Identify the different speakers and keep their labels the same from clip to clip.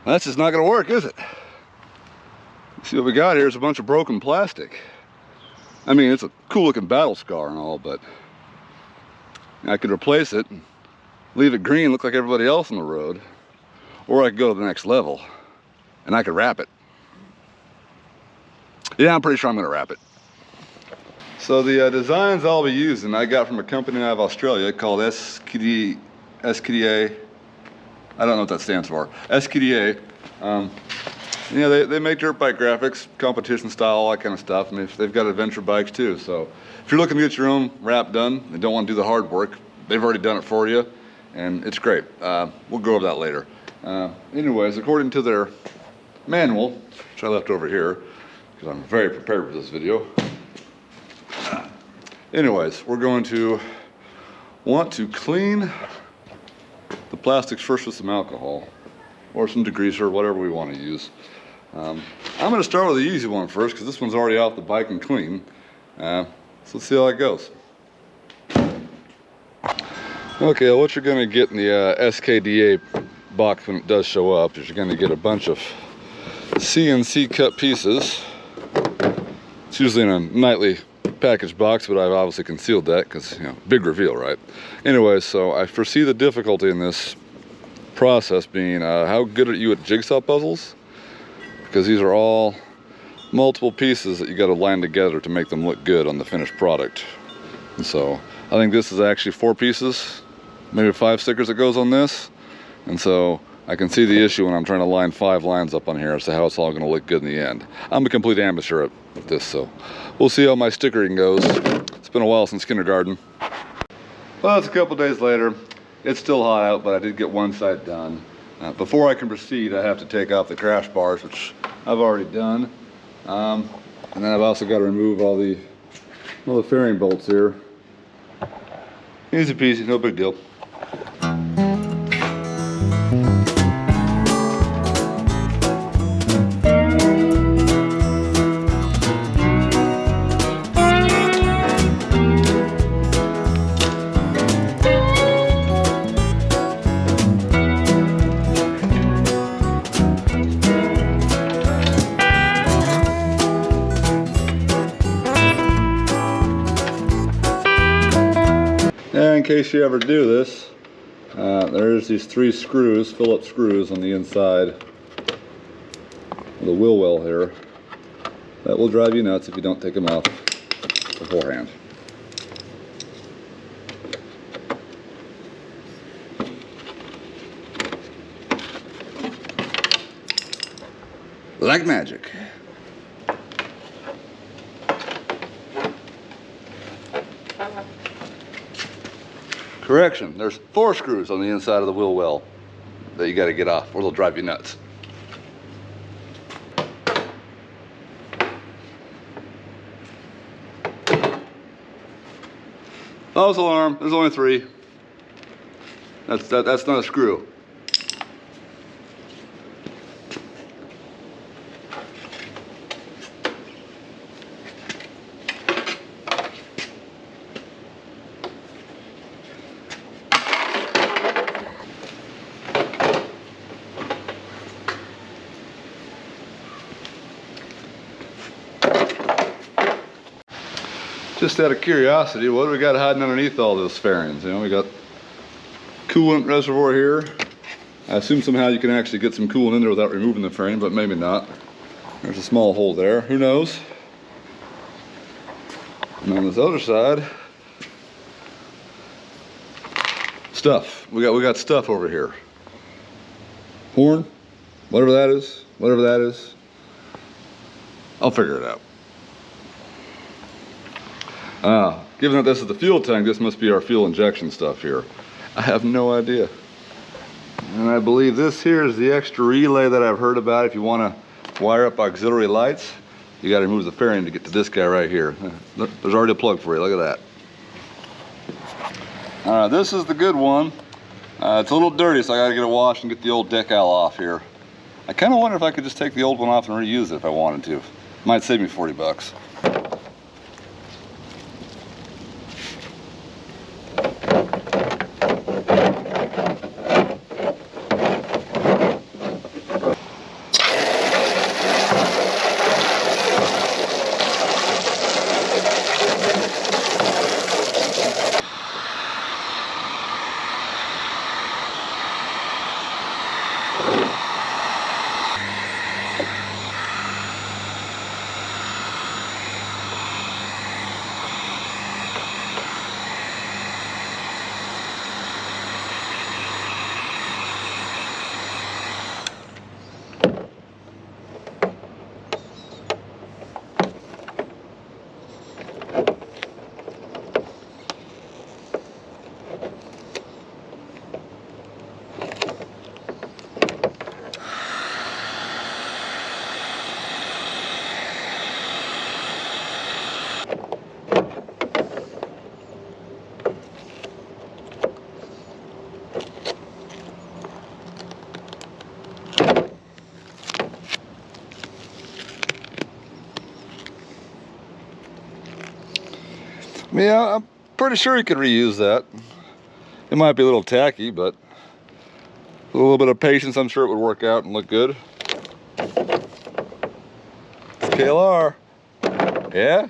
Speaker 1: That's just not gonna work, is it? See what we got here is a bunch of broken plastic. I mean, it's a cool looking battle scar and all, but I could replace it, leave it green, look like everybody else on the road, or I could go to the next level and I could wrap it. Yeah, I'm pretty sure I'm gonna wrap it. So the designs I'll be using, I got from a company out of Australia called SKDA. I don't know what that stands for. SKDA. You know, they make dirt bike graphics, competition style, all that kind of stuff. I mean, they've got adventure bikes too. So if you're looking to get your own wrap done and don't want to do the hard work, they've already done it for you, and it's great. We'll go over that later. Anyways, according to their manual, which I left over here, because I'm very prepared for this video. Anyways, we're going to want to clean the plastics first with some alcohol or some degreaser, whatever we want to use. I'm going to start with the easy one first because this one's already off the bike and clean. So let's see how it goes. Okay, what you're going to get in the SKDA box when it does show up is you're going to get a bunch of CNC cut pieces. It's usually in a nightly package box, but I've obviously concealed that because, you know, big reveal, right? Anyway, so I foresee the difficulty in this process being how good are you at jigsaw puzzles? Because these are all multiple pieces that you got to line together to make them look good on the finished product. And so I think this is actually 4 pieces, maybe 5 stickers that goes on this. And so I can see the issue when I'm trying to line 5 lines up on here as to how it's all going to look good in the end. I'm a complete amateur at this, so we'll see how my stickering goes. It's been a while since kindergarten. Well, it's a couple days later. It's still hot out, but I did get one side done. Before I can proceed, I have to take off the crash bars, which I've already done. And then I've also got to remove all the fairing bolts here. Easy peasy, no big deal. In case you ever do this, there's these 3 screws, Phillips screws on the inside of the wheel well here. That will drive you nuts if you don't take them off beforehand. Like magic. Correction, there's 4 screws on the inside of the wheel well that you got to get off or they'll drive you nuts. False alarm, there's only 3. That's not a screw. Just out of curiosity, what do we got hiding underneath all those fairings? You know, we got coolant reservoir here. I assume somehow you can actually get some coolant in there without removing the fairing, but maybe not. There's a small hole there, who knows? And on this other side, stuff. We got stuff over here. Horn, whatever that is. I'll figure it out. Given that this is the fuel tank, this must be our fuel injection stuff here. I have no idea. And I believe this here is the extra relay that I've heard about. If you want to wire up auxiliary lights, you got to remove the fairing to get to this guy right here. There's already a plug for you, look at that. Alright, this is the good one. It's a little dirty, so I got to get it washed and get the old decal off here. I kind of wonder if I could just take the old one off and reuse it if I wanted to. Might save me 40 bucks. Yeah, I'm pretty sure you could reuse that. It might be a little tacky, but with a little bit of patience, I'm sure it would work out and look good. It's KLR. Yeah?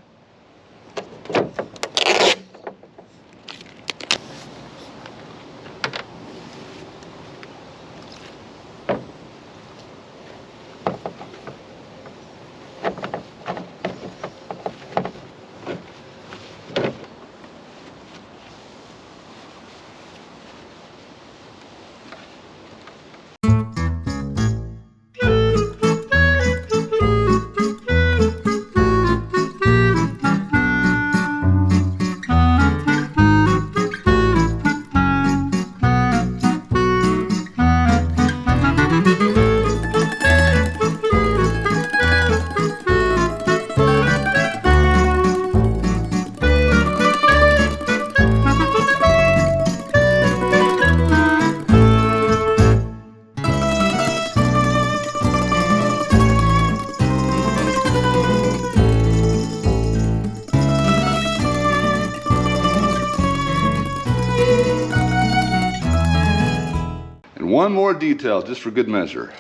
Speaker 1: And one more detail, just for good measure.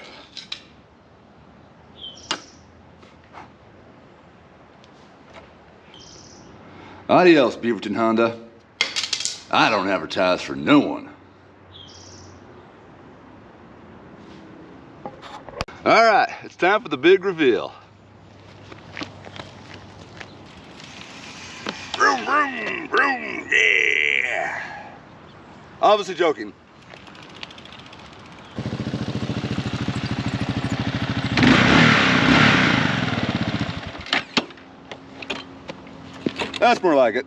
Speaker 1: Adios, Beaverton Honda. I don't advertise for no one. All right, it's time for the big reveal. Vroom, vroom, vroom, yeah. Obviously joking. That's more like it.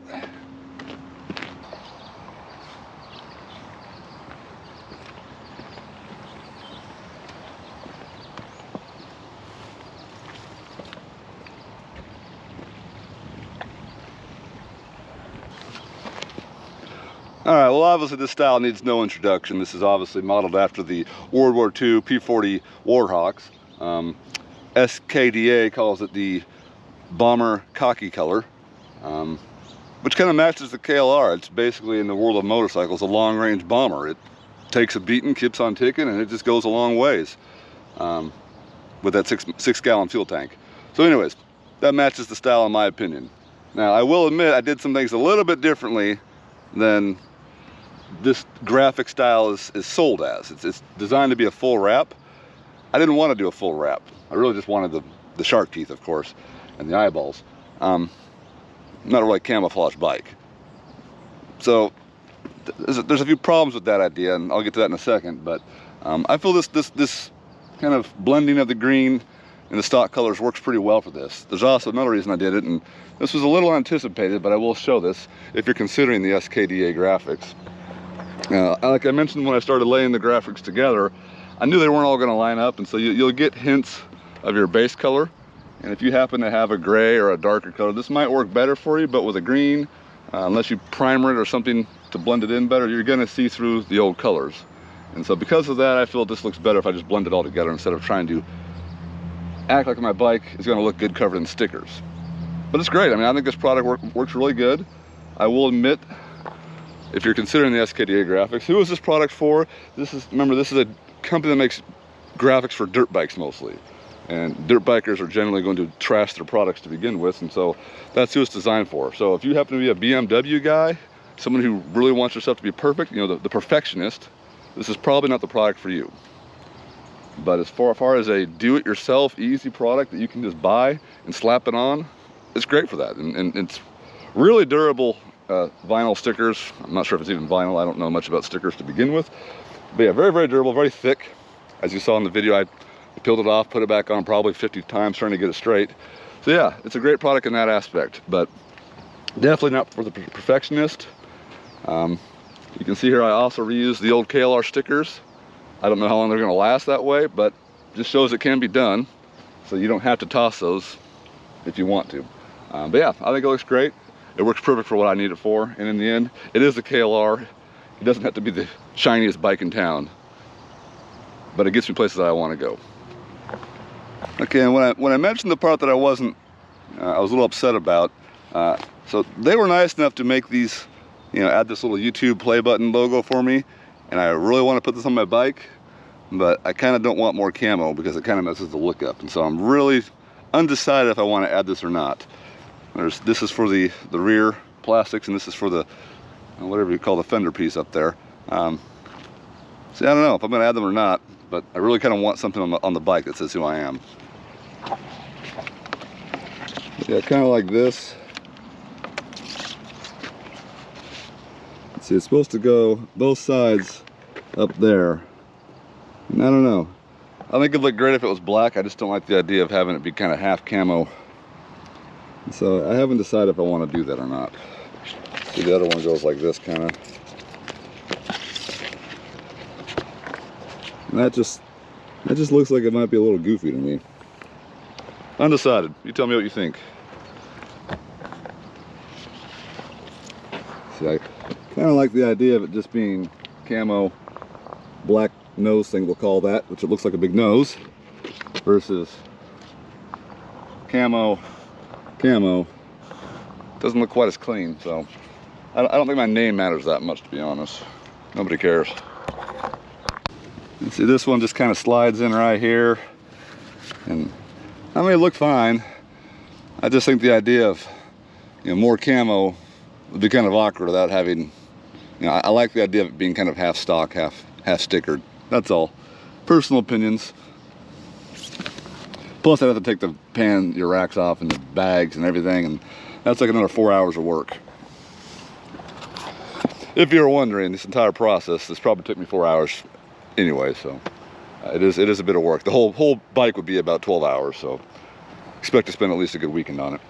Speaker 1: All right, well, obviously this style needs no introduction. This is obviously modeled after the World War II P-40 Warhawks. SKDA calls it the bomber khaki color, which kind of matches the KLR. It's basically, in the world of motorcycles, a long-range bomber. It takes a beating, keeps on ticking, and it just goes a long ways with that six-gallon fuel tank. So anyways, that matches the style in my opinion. Now, I will admit I did some things a little bit differently than this graphic style is sold as. It's designed to be a full wrap. I didn't want to do a full wrap. I really just wanted the shark teeth, of course, and the eyeballs. Not a really camouflage bike. So there's a few problems with that idea, and I'll get to that in a second. But I feel this kind of blending of the green and the stock colors works pretty well for this. There's also another reason I did it, and this was a little anticipated, but I will show this if you're considering the SKDA graphics. Like I mentioned when I started laying the graphics together, I knew they weren't all going to line up, and so you'll get hints of your base color. And if you happen to have a gray or a darker color, this might work better for you, but with a green, unless you primer it or something to blend it in better, you're going to see through the old colors. And so because of that, I feel this looks better if I just blend it all together instead of trying to act like my bike is going to look good covered in stickers. But it's great. I mean, I think this product works really good. I will admit, if you're considering the SKDA graphics, who is this product for? Remember, this is a company that makes graphics for dirt bikes mostly. And dirt bikers are generally going to trash their products to begin with, and so that's who it's designed for. So if you happen to be a BMW guy, someone who really wants your stuff to be perfect, you know, the perfectionist, this is probably not the product for you. But as far as a do-it-yourself easy product that you can just buy and slap it on, it's great for that. And it's really durable vinyl stickers. I'm not sure if it's even vinyl. I don't know much about stickers to begin with. But yeah, very, very durable, very thick. As you saw in the video, I peeled it off, put it back on probably 50 times trying to get it straight. So yeah, it's a great product in that aspect, but definitely not for the perfectionist. You can see here I also reused the old KLR stickers. I don't know how long they're going to last that way, but just shows it can be done. So you don't have to toss those if you want to. But yeah, I think it looks great. It works perfect for what I need it for. And in the end, it is a KLR. It doesn't have to be the shiniest bike in town, but it gets me places that I want to go. Okay, and when I mentioned the part that I was a little upset about, So they were nice enough to make these, you know, add this little YouTube play button logo for me, and I really want to put this on my bike, but I kind of don't want more camo because it kind of messes the look up, and so I'm really undecided if I want to add this or not. This is for the rear plastics, and this is for the whatever you call the fender piece up there. See, I don't know if I'm going to add them or not, but I really kind of want something on the bike that says who I am. Yeah, kind of like this. Let's see, it's supposed to go both sides up there. And I don't know. I think it'd look great if it was black. I just don't like the idea of having it be kind of half camo. So I haven't decided if I want to do that or not. See, the other one goes like this kind of. And that just looks like it might be a little goofy to me. Undecided. You tell me what you think. See, I kind of like the idea of it just being camo, black nose thing we'll call that, which it looks like a big nose, versus camo. Doesn't look quite as clean, so I don't think my name matters that much, to be honest. Nobody cares. You see, this one just kind of slides in right here, and I mean, it looked fine. I just think the idea of, you know, more camo would be kind of awkward without having, you know, I like the idea of it being kind of half stock, half stickered. That's all. Personal opinions. Plus, I'd have to take the your racks off and the bags and everything, and that's like another 4 hours of work. If you're wondering, this entire process, this probably took me 4 hours anyway, so it is a bit of work. The whole bike would be about 12 hours, so expect to spend at least a good weekend on it.